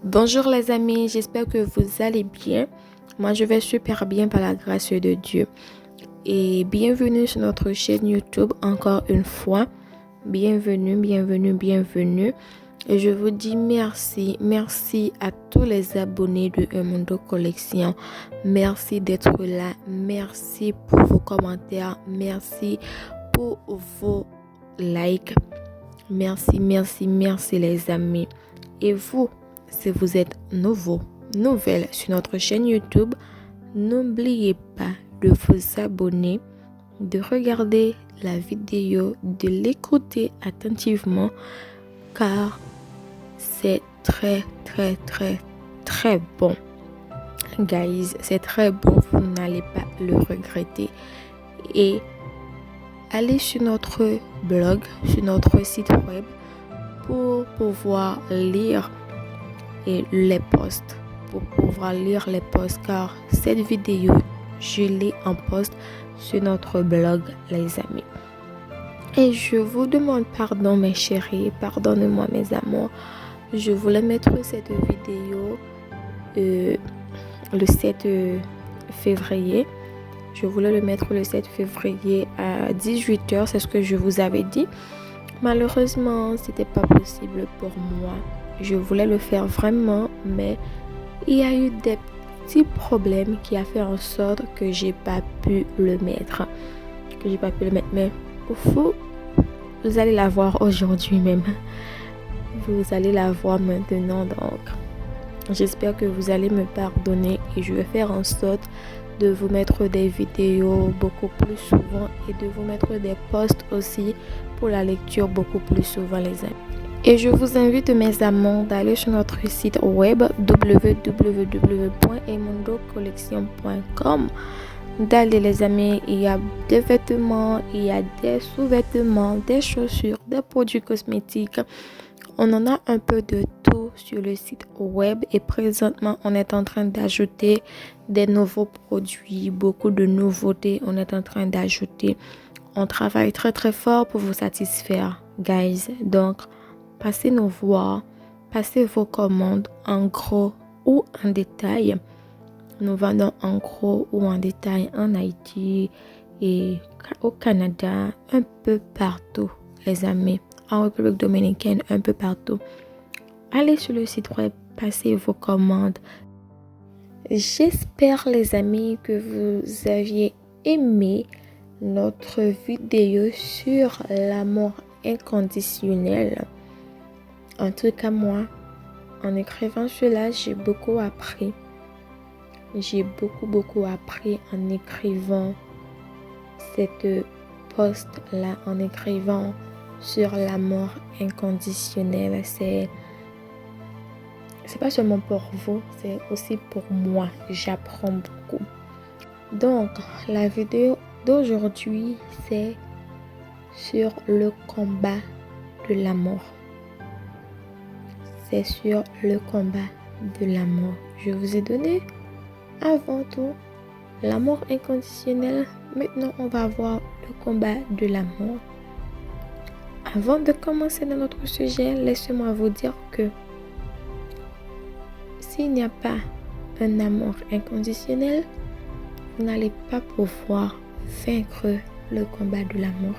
Bonjour les amis, j'espère que vous allez bien. Moi je vais super bien par la grâce de Dieu. Et bienvenue sur notre chaîne YouTube encore une fois. Bienvenue. Et je vous dis merci à tous les abonnés de Mundo Collection. Merci d'être là, merci pour vos commentaires, merci pour vos likes. Merci les amis. Et vous, si vous êtes nouvelle sur notre chaîne YouTube, n'oubliez pas de vous abonner, de regarder la vidéo, de l'écouter attentivement car c'est très bon. Guys, c'est très bon, vous n'allez pas le regretter. Et allez sur notre blog, sur notre site web pour pouvoir lire les posts, car cette vidéo, je l'ai en post sur notre blog, les amis. Et je vous demande pardon, mes chéris, pardonnez-moi, mes amours. Je voulais mettre cette vidéo le 7 février. Je voulais le mettre le 7 février à 18h, c'est ce que je vous avais dit. Malheureusement, c'était pas possible pour moi. Je voulais le faire vraiment, mais il y a eu des petits problèmes qui a fait en sorte que j'ai pas pu le mettre. Mais au fond, vous allez la voir aujourd'hui même. Vous allez la voir maintenant, donc j'espère que vous allez me pardonner et je vais faire en sorte de vous mettre des vidéos beaucoup plus souvent et de vous mettre des posts aussi pour la lecture beaucoup plus souvent, les amis. Et je vous invite, mes amours, d'aller sur notre site web www.emundocollection.com. D'aller, les amis, il y a des vêtements, il y a des sous-vêtements, des chaussures, des produits cosmétiques. On en a un peu de tout sur le site web et présentement, on est en train d'ajouter des nouveaux produits, beaucoup de nouveautés. On est en train d'ajouter. On travaille très fort pour vous satisfaire, guys. Donc, passez nous voir, passez vos commandes en gros ou en détail. Nous vendons en gros ou en détail en Haïti et au Canada, un peu partout, les amis. En République dominicaine, un peu partout. Allez sur le site web, passez vos commandes. J'espère, les amis, que vous aviez aimé notre vidéo sur l'amour inconditionnel. En tout cas, moi, en écrivant cela, j'ai beaucoup appris. J'ai beaucoup appris en écrivant cette post-là, en écrivant sur l'amour inconditionnel. C'est pas seulement pour vous, c'est aussi pour moi. J'apprends beaucoup. Donc, la vidéo d'aujourd'hui, c'est sur le combat de l'amour. C'est sur le combat de l'amour. Je vous ai donné avant tout l'amour inconditionnel. Maintenant, on va voir le combat de l'amour. Avant de commencer dans notre sujet, laissez-moi vous dire que s'il n'y a pas un amour inconditionnel, vous n'allez pas pouvoir vaincre le combat de l'amour.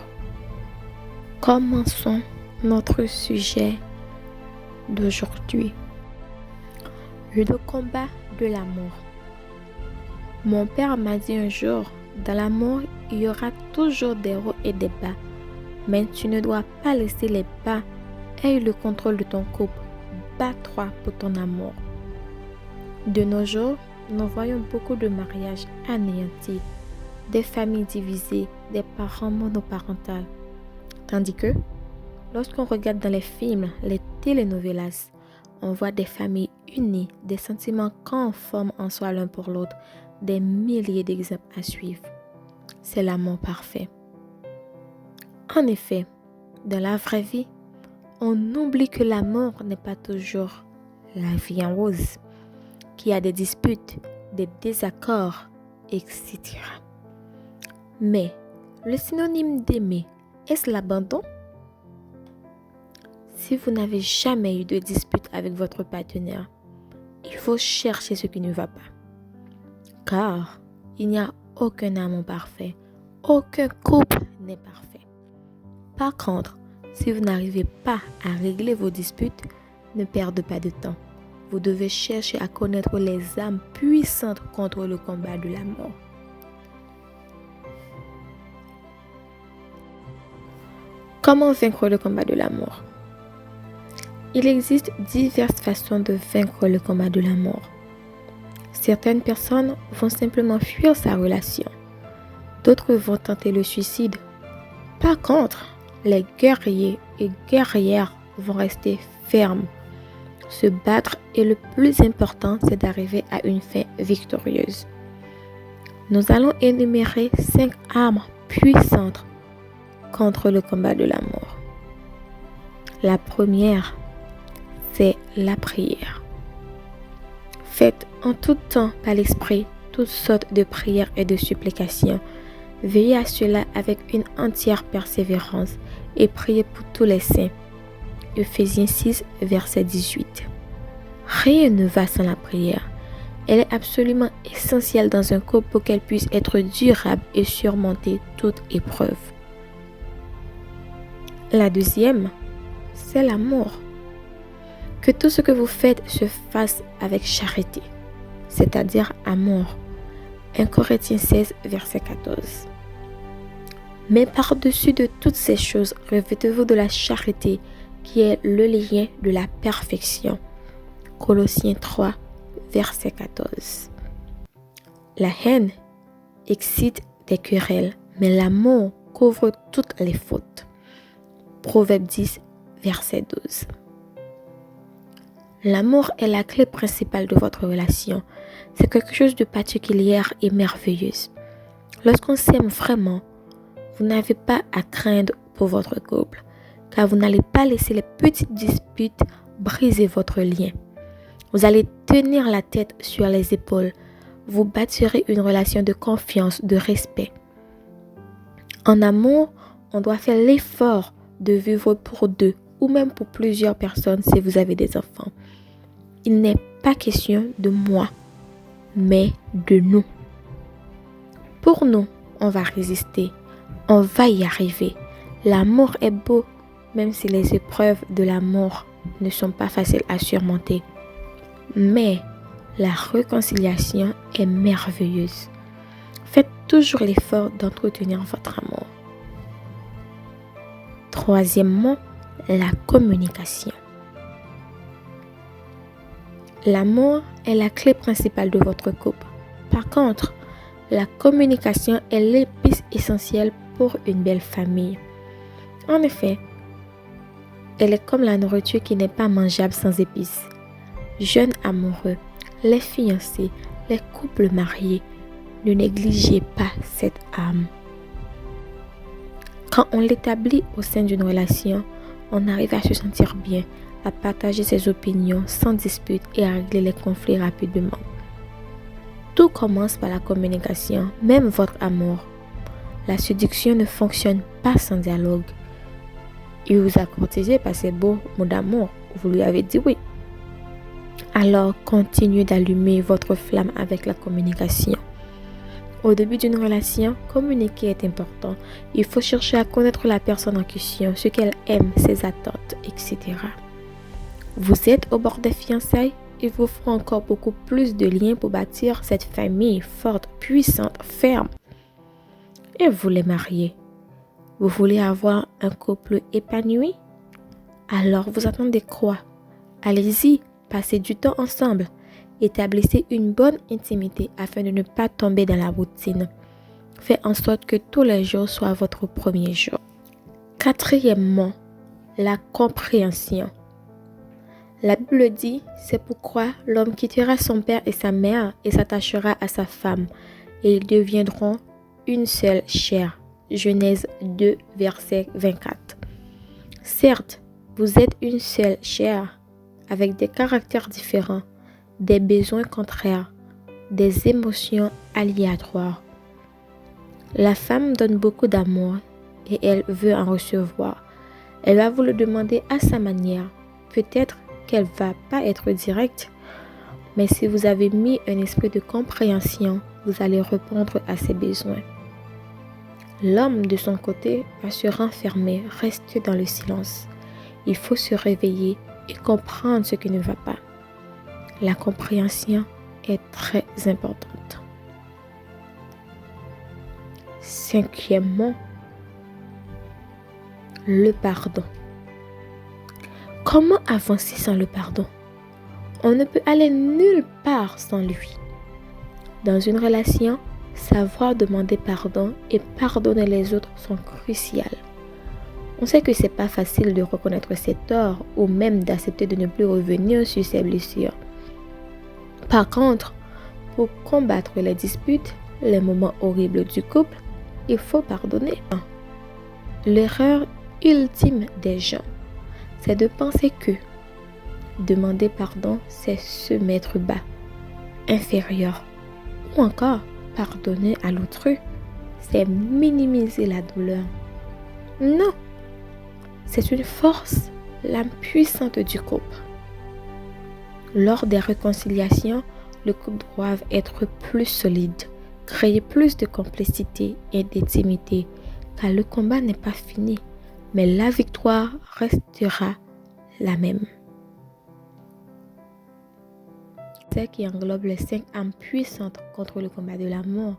Commençons notre sujet d'aujourd'hui. Le combat de l'amour. Mon père m'a dit un jour, dans l'amour, il y aura toujours des hauts et des bas. Mais tu ne dois pas laisser les bas aient le contrôle de ton couple. Bats-toi pour ton amour. De nos jours, nous voyons beaucoup de mariages anéantis, des familles divisées, des parents monoparentales. Tandis que, lorsqu'on regarde dans les films, les telenovelas, on voit des familles unies, des sentiments conformes en soi l'un pour l'autre, des milliers d'exemples à suivre. C'est l'amour parfait. En effet, dans la vraie vie, on oublie que l'amour n'est pas toujours la vie en rose, qu'il y a des disputes, des désaccords, etc. Mais le synonyme d'aimer, est-ce l'abandon? Si vous n'avez jamais eu de dispute avec votre partenaire, faut chercher ce qui ne va pas. Car il n'y a aucun amour parfait, aucun couple n'est parfait. Par contre, si vous n'arrivez pas à régler vos disputes, ne perdez pas de temps. Vous devez chercher à connaître les âmes puissantes contre le combat de la mort. Comment vaincre le combat de la mort? Il existe diverses façons de vaincre le combat de la mort. Certaines personnes vont simplement fuir sa relation. D'autres vont tenter le suicide. Par contre, les guerriers et guerrières vont rester fermes. Se battre et le plus important, c'est d'arriver à une fin victorieuse. Nous allons énumérer 5 armes puissantes contre le combat de la mort. La première, c'est la prière. Faites en tout temps par l'esprit toutes sortes de prières et de supplications. Veillez à cela avec une entière persévérance et priez pour tous les saints. Ephésiens 6, verset 18. Rien ne va sans la prière. Elle est absolument essentielle dans un couple pour qu'elle puisse être durable et surmonter toute épreuve. La deuxième, c'est l'amour. Que tout ce que vous faites se fasse avec charité, c'est-à-dire amour. 1 Corinthiens 16, verset 14. Mais par-dessus de toutes ces choses, revêtez-vous de la charité, qui est le lien de la perfection. Colossiens 3, verset 14. La haine excite des querelles, mais l'amour couvre toutes les fautes. Proverbe 10, verset 12. L'amour est la clé principale de votre relation. C'est quelque chose de particulier et merveilleux. Lorsqu'on s'aime vraiment, vous n'avez pas à craindre pour votre couple, car vous n'allez pas laisser les petites disputes briser votre lien. Vous allez tenir la tête sur les épaules. Vous bâtirez une relation de confiance, de respect. En amour, on doit faire l'effort de vivre pour deux ou même pour plusieurs personnes si vous avez des enfants. Il n'est pas question de moi, mais de nous. Pour nous, on va résister. On va y arriver. L'amour est beau, même si les épreuves de l'amour ne sont pas faciles à surmonter. Mais la réconciliation est merveilleuse. Faites toujours l'effort d'entretenir votre amour. Troisièmement, la communication. L'amour est la clé principale de votre couple. Par contre, la communication est l'épice essentielle pour une belle famille. En effet, elle est comme la nourriture qui n'est pas mangeable sans épices. Jeunes amoureux, les fiancés, les couples mariés, ne négligez pas cette âme. Quand on l'établit au sein d'une relation, on arrive à se sentir bien, à partager ses opinions sans dispute et à régler les conflits rapidement. Tout commence par la communication, même votre amour. La séduction ne fonctionne pas sans dialogue. Il vous a courtisé par ses beaux mots d'amour, vous lui avez dit oui. Alors continuez d'allumer votre flamme avec la communication. Au début d'une relation, communiquer est important. Il faut chercher à connaître la personne en question, ce qu'elle aime, ses attentes, etc. Vous êtes au bord des fiançailles, il vous faut encore beaucoup plus de liens pour bâtir cette famille forte, puissante, ferme. Et vous les mariez. Vous voulez avoir un couple épanoui? Alors vous attendez quoi? Allez-y, passez du temps ensemble. Établissez une bonne intimité afin de ne pas tomber dans la routine. Faites en sorte que tous les jours soient votre premier jour. Quatrièmement, la compréhension. La Bible dit, c'est pourquoi l'homme quittera son père et sa mère et s'attachera à sa femme, et ils deviendront une seule chair. Genèse 2, verset 24. Certes, vous êtes une seule chair, avec des caractères différents, des besoins contraires, des émotions aléatoires. La femme donne beaucoup d'amour et elle veut en recevoir. Elle va vous le demander à sa manière. Peut-être qu'elle va pas être directe. Mais si vous avez mis un esprit de compréhension, vous allez répondre à ses besoins. L'homme, de son côté, va se renfermer, rester dans le silence. Il faut se réveiller et comprendre ce qui ne va pas. La compréhension est très importante. Cinquièmement, le pardon. Comment avancer sans le pardon? On ne peut aller nulle part sans lui. Dans une relation, savoir demander pardon et pardonner les autres sont cruciales. On sait que c'est pas facile de reconnaître ses torts ou même d'accepter de ne plus revenir sur ses blessures. Par contre, pour combattre les disputes, les moments horribles du couple, il faut pardonner. L'erreur ultime des gens, c'est de penser que demander pardon, c'est se mettre bas, inférieur, ou encore pardonner à l'autrui, c'est minimiser la douleur. Non, c'est une force, l'âme puissante du couple. Lors des réconciliations, le couple doit être plus solide, créer plus de complicité et d'intimité, car le combat n'est pas fini, mais la victoire restera la même. C'est qui englobe les 5 âmes puissantes contre le combat de l'amour.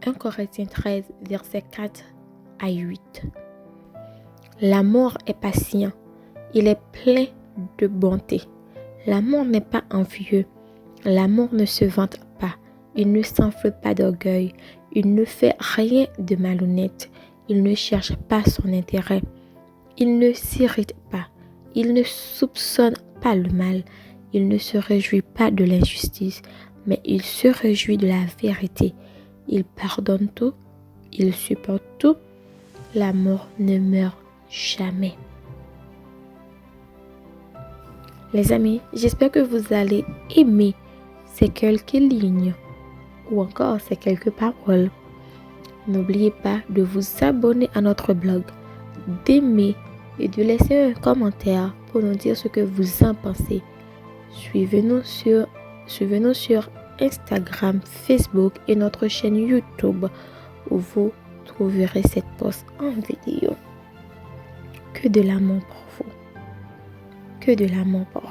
1 Corinthiens 13, versets 4 à 8. L'amour est patient, il est plein de bonté. L'amour n'est pas envieux, l'amour ne se vante pas, il ne s'enfle pas d'orgueil, il ne fait rien de malhonnête, il ne cherche pas son intérêt, il ne s'irrite pas, il ne soupçonne pas le mal, il ne se réjouit pas de l'injustice, mais il se réjouit de la vérité. Il pardonne tout, il supporte tout, l'amour ne meurt jamais. Les amis, j'espère que vous allez aimer ces quelques lignes ou encore ces quelques paroles. N'oubliez pas de vous abonner à notre blog, d'aimer et de laisser un commentaire pour nous dire ce que vous en pensez. Suivez-nous sur Instagram, Facebook et notre chaîne YouTube où vous trouverez cette post en vidéo. Que de l'amour pour vous. Que de l'amour pour vous.